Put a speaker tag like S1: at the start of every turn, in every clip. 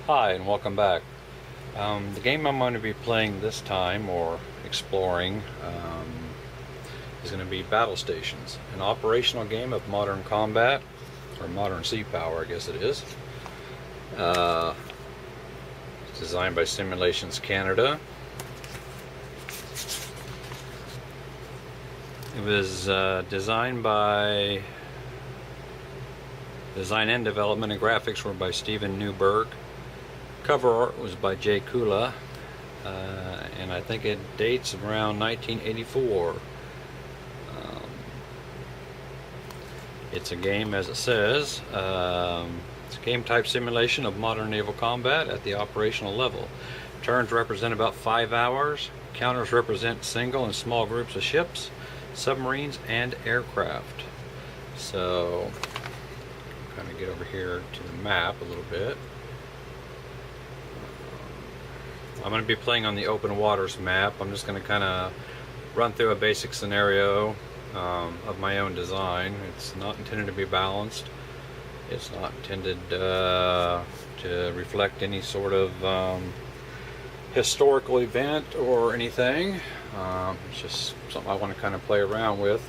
S1: Hi and welcome back. The game I'm going to be playing this time, or exploring, is going to be Battle Stations, an operational game of modern combat, or modern sea power I guess it is. Uh, it's designed by Simulations Canada. It was Design and development and graphics were by Steven Newberg. Cover art was by Jay Kula, and I think it dates around 1984. It's a game, as it says, it's a game type simulation of modern naval combat at the operational level. Turns represent about 5 hours. Counters represent single and small groups of ships, submarines, and aircraft. So, kind of get over here to the map a little bit. I'm going to be playing on the open waters map. I'm just going to kind of run through a basic scenario of my own design. It's not intended to be balanced. It's not intended to reflect any sort of historical event or anything. It's just something I want to kind of play around with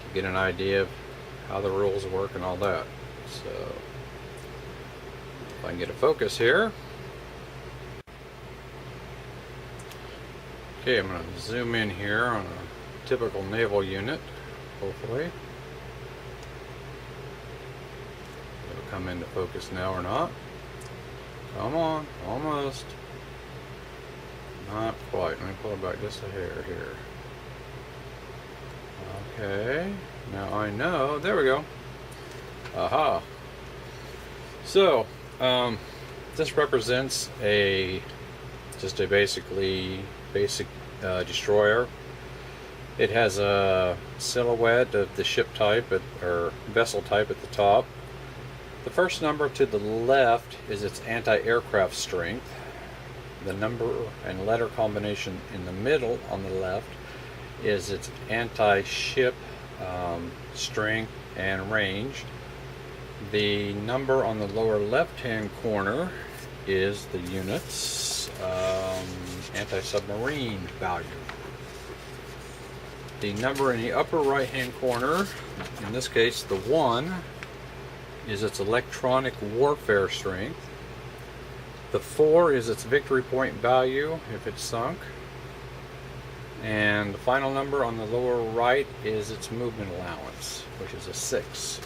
S1: to get an idea of how the rules work and all that. So if I can get a focus here. Okay, I'm going to zoom in here on a typical naval unit, hopefully. It'll come into focus now or not. Come on, almost. Not quite. Let me pull it back just a hair here. Okay, now I know. There we go. Aha. So, this represents just a basic destroyer. It has a silhouette of the ship type or vessel type at the top. The first number to the left is its anti-aircraft strength. The number and letter combination in the middle on the left is its anti-ship strength and range. The number on the lower left-hand corner is the unit's anti-submarine value. The number in the upper right-hand corner, in this case the 1, is its electronic warfare strength. The 4 is its victory point value if it's sunk. And the final number on the lower right is its movement allowance, which is a 6.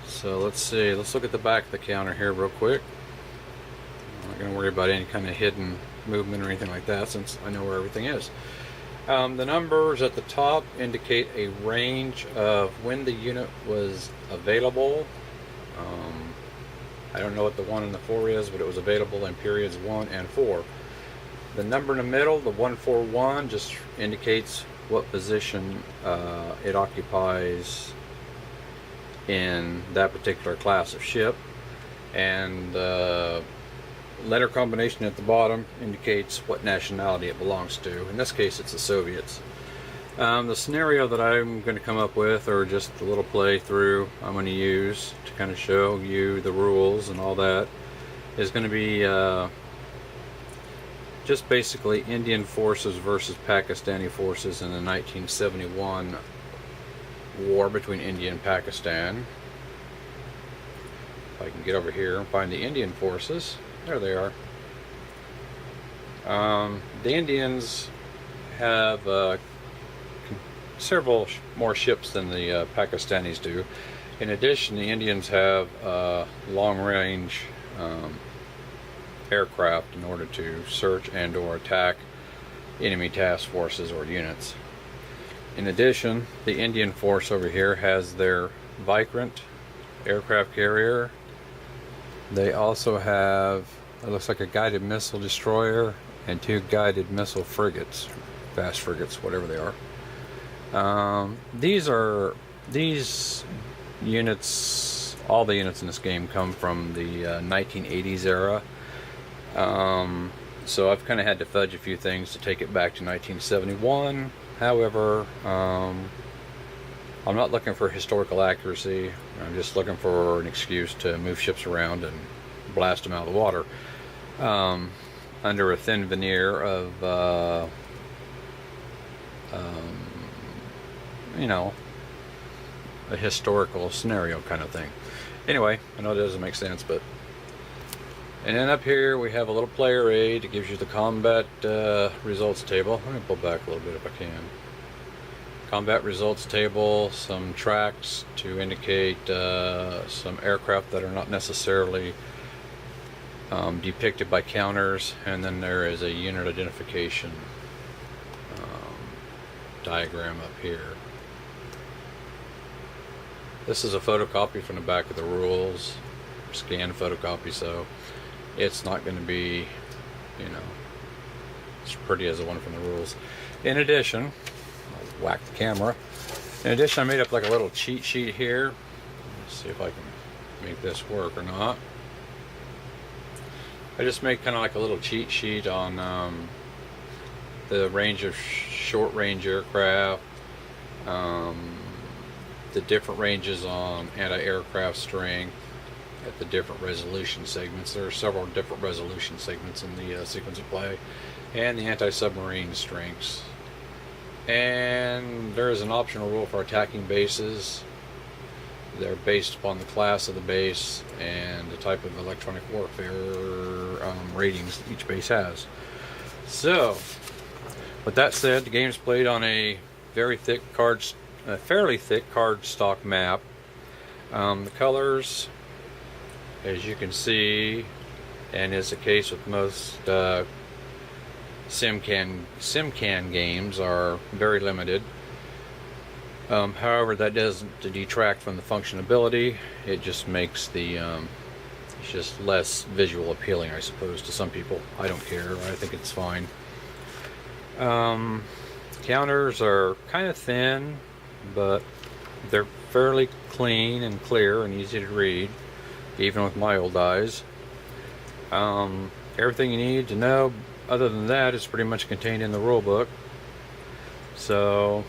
S1: So let's see, let's look at the back of the counter here real quick. I'm not going to worry about any kind of hidden movement or anything like that since I know where everything is. The numbers at the top indicate a range of when the unit was available. I don't know what the 1 and the 4 is, but it was available in periods 1 and 4. The number in the middle, the 141, just indicates what position it occupies in that particular class of ship, and letter combination at the bottom indicates what nationality it belongs to. In this case it's the Soviets. The scenario that I'm going to come up with, or just the little playthrough I'm going to use to kind of show you the rules and all that, is going to be just basically Indian forces versus Pakistani forces in the 1971 war between India and Pakistan. If I can get over here and find the Indian forces. There they are. The Indians have several more ships than the Pakistanis do. In addition, the Indians have long-range aircraft in order to search and or attack enemy task forces or units. In addition, the Indian force over here has their Vikrant aircraft carrier. They also have, it looks like a guided missile destroyer and 2 guided missile frigates, fast frigates, whatever they are. These units, all the units in this game come from the 1980s era. So I've kind of had to fudge a few things to take it back to 1971. However, I'm not looking for historical accuracy. I'm just looking for an excuse to move ships around and blast them out of the water, under a thin veneer of, you know, a historical scenario kind of thing. Anyway, I know it doesn't make sense, but... And then up here we have a little player aid that gives you the combat results table. Let me pull back a little bit if I can. Combat results table, some tracks to indicate some aircraft that are not necessarily depicted by counters, and then there is a unit identification diagram up here. This is a photocopy from the back of the rules, scanned photocopy, so it's not going to be, you know, as pretty as the one from the rules. In addition, I'll whack the camera. In addition, I made up like a little cheat sheet here. Let's see if I can make this work or not. I just made kind of like a little cheat sheet on the range of short range aircraft, the different ranges on anti-aircraft strength at the different resolution segments. There are several different resolution segments in the sequence of play, and the anti-submarine strengths. And there is an optional rule for attacking bases. They're based upon the class of the base and the type of electronic warfare ratings each base has. So, with that said, the game is played on a very thick fairly thick cardstock map. The colors, as you can see, and is the case with most Simcan games, are very limited. However, that doesn't detract from the functionality. It just makes the it's just less visual appealing, I suppose, to some people. I don't care. I think it's fine. Counters are kind of thin, but they're fairly clean and clear and easy to read, even with my old eyes. Everything you need to know other than that is pretty much contained in the rule book. So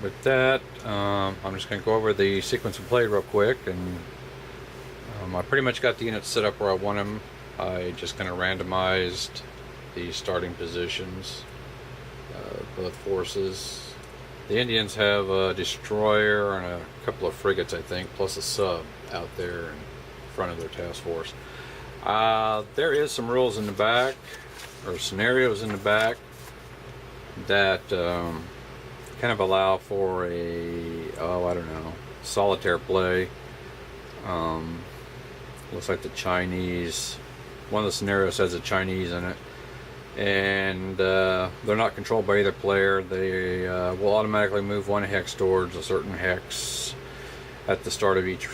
S1: with that, I'm just going to go over the sequence of play real quick, and I pretty much got the units set up where I want them. I just kind of randomized the starting positions of both forces. The Indians have a destroyer and a couple of frigates, I think, plus a sub out there in front of their task force. There is some rules in the back, or scenarios in the back, that kind of allow for a, I don't know, solitaire play. Looks like the Chinese, one of the scenarios has a Chinese in it, and they're not controlled by either player. They will automatically move one hex towards a certain hex at the start of each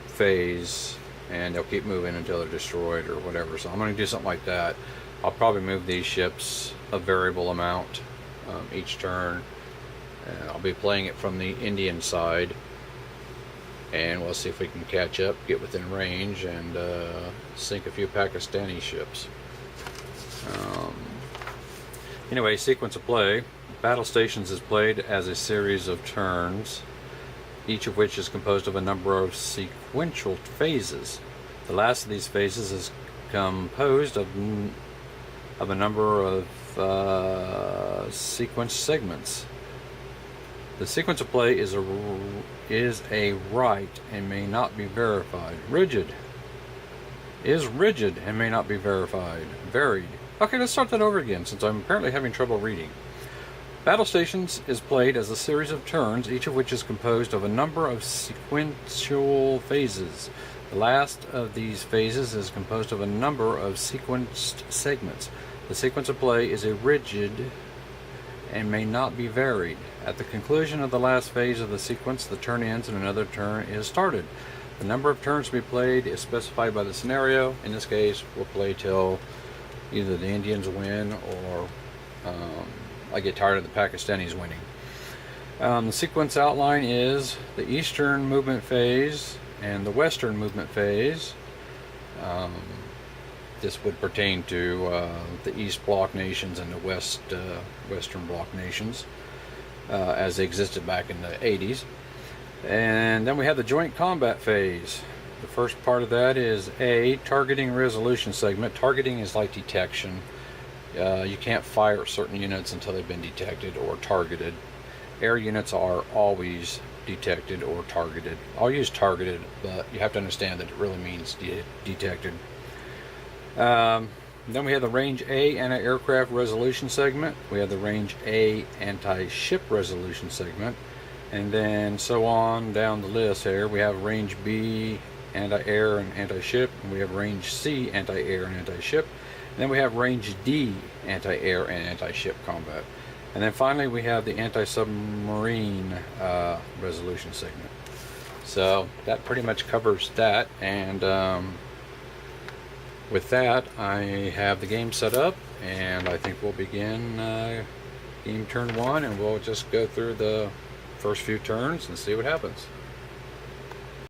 S1: phase, and they'll keep moving until they're destroyed or whatever. So I'm going to do something like that. I'll probably move these ships a variable amount each turn, and I'll be playing it from the Indian side, and we'll see if we can catch up, get within range, and sink a few Pakistani ships. Anyway, sequence of play. Battle Stations is played as a series of turns, each of which is composed of a number of sequential phases. The last of these phases is composed of a number of sequence segments. The sequence of play is a right and may not be verified. Rigid is rigid and may not be verified. Varied. Okay, let's start that over again, since I'm apparently having trouble reading. Battle Stations is played as a series of turns, each of which is composed of a number of sequential phases. The last of these phases is composed of a number of sequenced segments. The sequence of play is a rigid and may not be varied. At the conclusion of the last phase of the sequence, the turn ends and another turn is started. The number of turns to be played is specified by the scenario. In this case, we'll play till either the Indians win or I get tired of the Pakistanis winning. The sequence outline is the Eastern movement phase and the Western movement phase. This would pertain to the East Bloc nations and the Western Bloc nations. as they existed back in the 80s. And then we have the joint combat phase. The first part of that is A, targeting resolution segment. Targeting is like detection. You can't fire certain units until they've been detected or targeted. Air units are always detected or targeted. I'll use targeted, but you have to understand that it really means detected. Then we have the range A anti-aircraft resolution segment. We have the range A anti-ship resolution segment. And then so on down the list here. We have range B anti-air and anti-ship. And we have range C anti-air and anti-ship. And then we have range D anti-air and anti-ship combat. And then finally we have the anti-submarine resolution segment. So that pretty much covers that. And with that, I have the game set up, and I think we'll begin game turn 1, and we'll just go through the first few turns and see what happens.